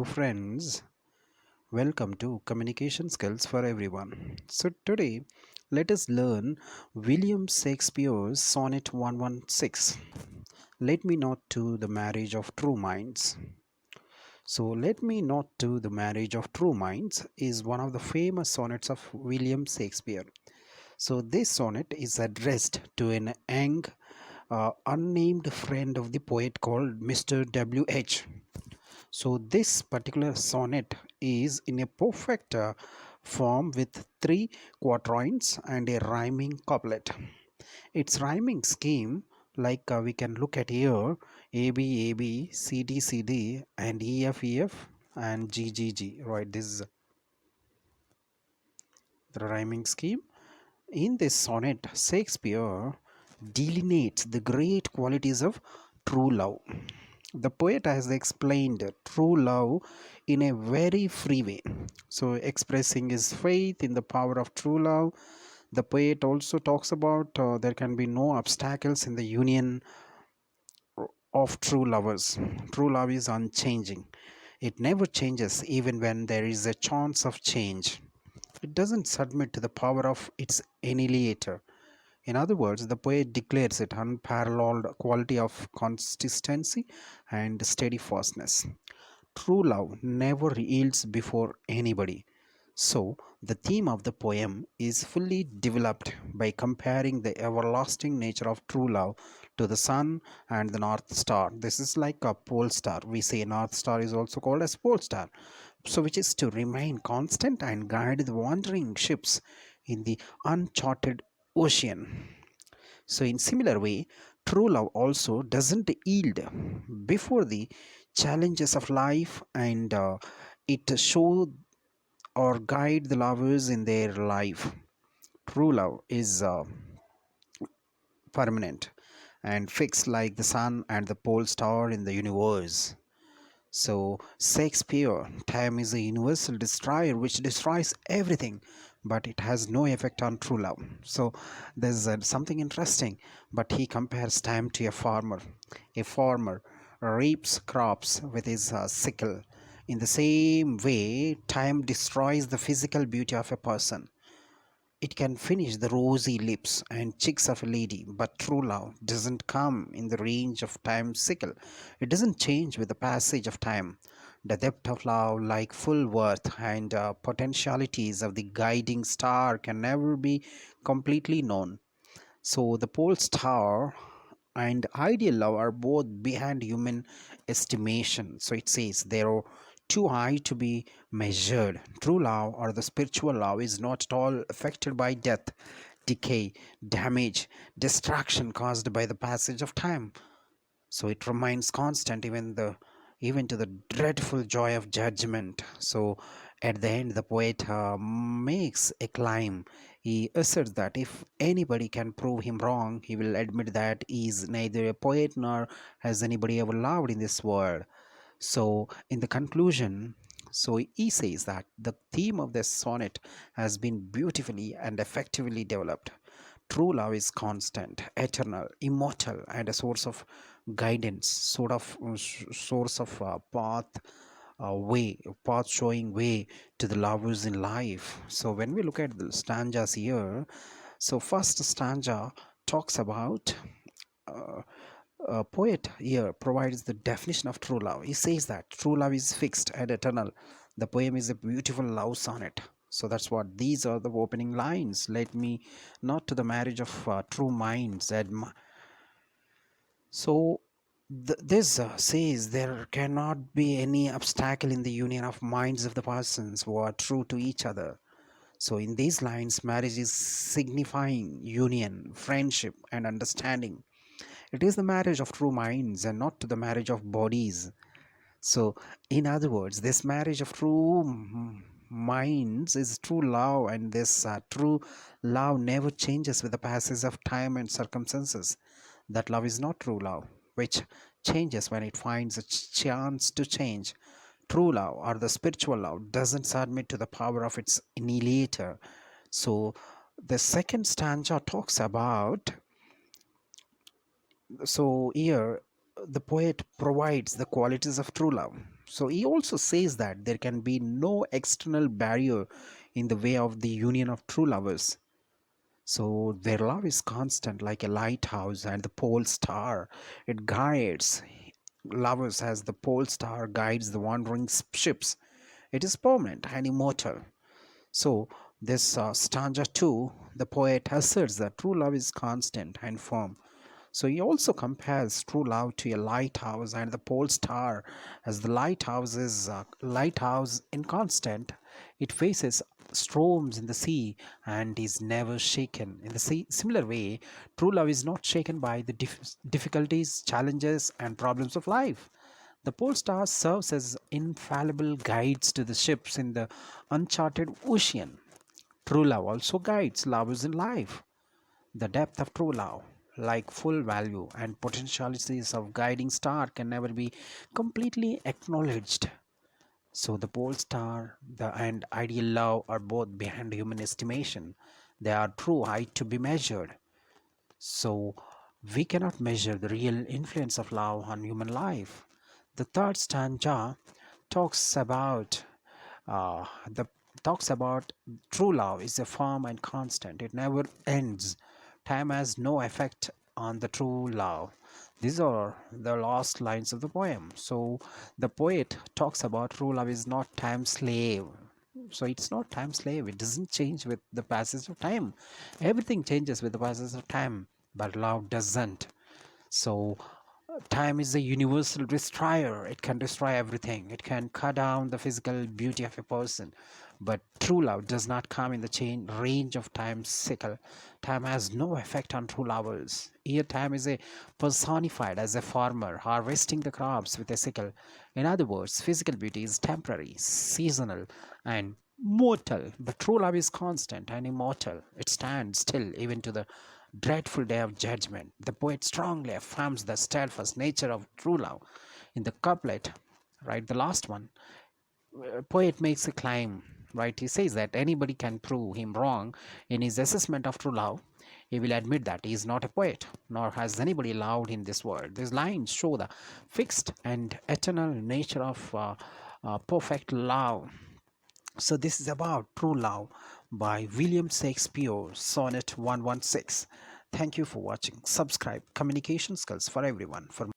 Friends, welcome to Communication Skills for Everyone. So, today let us learn William Shakespeare's Sonnet 116. Let me not to the marriage of true minds. So, Let Me Not to the Marriage of True Minds is one of the famous sonnets of William Shakespeare. So, this sonnet is addressed to an young, unnamed friend of the poet called Mr. W.H. So this particular sonnet is in a perfect form with three quatrains and a rhyming couplet. Its rhyming scheme, like we can look at here, A B A B, C D C D, and E F E F, and G G G. Right, this is the rhyming scheme. In this sonnet, Shakespeare delineates the great qualities of true love. The poet has explained true love in a very free way. So, expressing his faith in the power of true love, the poet also talks about there can be no obstacles in the union of true lovers. True love is unchanging, it never changes even when there is a chance of change. It doesn't submit to the power of its annihilator. In other words, the poet declares it unparalleled quality of consistency and steadfastness. True love never yields before anybody. So, the theme of the poem is fully developed by comparing the everlasting nature of true love to the sun and the north star. This is like a pole star. We say north star is also called as pole star. So, which is to remain constant and guide the wandering ships in the uncharted ocean. So, in similar way, true love also doesn't yield before the challenges of life, and it show or guide the lovers in their life. True love is permanent and fixed like the sun and the pole star in the universe. So, Shakespeare, time is a universal destroyer which destroys everything, but it has no effect on true love. So, there's something interesting, but he compares time to a farmer. A farmer reaps crops with his sickle. In the same way, time destroys the physical beauty of a person. It can finish the rosy lips and cheeks of a lady, but true love doesn't come in the range of time's sickle. It doesn't change with the passage of time. The depth of love, like full worth and potentialities of the guiding star, can never be completely known. So the pole star and ideal love are both beyond human estimation. So it says they are too high to be measured. True love or the spiritual love is not at all affected by death, decay, damage, destruction caused by the passage of time. So it remains constant even to the dreadful joy of judgment. So at the end, the poet makes a claim. He asserts that if anybody can prove him wrong, he will admit that he is neither a poet nor has anybody ever loved in this world. So in the conclusion, so he says that the theme of this sonnet has been beautifully and effectively developed. True love is constant, eternal, immortal, and a source of guidance, source of path showing way to the lovers in life. So when we look at the stanzas here, so first stanza talks about uh, a poet here provides the definition of true love. He says that true love is fixed and eternal. The poem is a beautiful love sonnet. So that's what these are the opening lines. Let me not to the marriage of true minds. So this says there cannot be any obstacle in the union of minds of the persons who are true to each other. So in these lines, marriage is signifying union, friendship, and understanding. It is the marriage of true minds and not to the marriage of bodies. So, in other words, this marriage of true minds is true love, and this true love never changes with the passage of time and circumstances. That love is not true love, which changes when it finds a chance to change. True love or the spiritual love doesn't submit to the power of its annihilator. So, the second stanza talks about, so here the poet provides the qualities of true love. So he also says that there can be no external barrier in the way of the union of true lovers. So their love is constant, like a lighthouse and the pole star. It guides lovers as the pole star guides the wandering ships. It is permanent and immortal. So, this stanza 2, the poet asserts that true love is constant and firm. So, he also compares true love to a lighthouse and the pole star, as the lighthouse is lighthouse inconstant. It faces storms in the sea and is never shaken. In the similar way, true love is not shaken by the difficulties, challenges, and problems of life. The pole star serves as infallible guides to the ships in the uncharted ocean. True love also guides lovers in life. The depth of true love, like full value and potentialities of guiding star, can never be completely acknowledged. So the pole star and ideal love are both beyond human estimation. They are true height to be measured. So we cannot measure the real influence of love on human life. The third stanza talks about the talks about true love is a firm and constant. It never ends. Time has no effect on the true love. These are the last lines of the poem. So the poet talks about true love is not time slave. So it's not time slave. It doesn't change with the passage of time. Everything changes with the passage of time, but love doesn't. So time is a universal destroyer. It can destroy everything. It can cut down the physical beauty of a person. But true love does not come in the range of time's sickle. Time has no effect on true lovers. Here, time is a personified as a farmer harvesting the crops with a sickle. In other words, physical beauty is temporary, seasonal, and mortal. But true love is constant and immortal. It stands still even to the dreadful day of judgment. The poet strongly affirms the steadfast nature of true love. In the couplet, right, the last one, poet makes a claim, right? He says that anybody can prove him wrong in his assessment of true love. He will admit that he is not a poet, nor has anybody loved in this world. These lines show the fixed and eternal nature of perfect love. So this is about True Love by William Shakespeare, Sonnet 116. Thank you for watching. Subscribe. Communication skills for everyone. For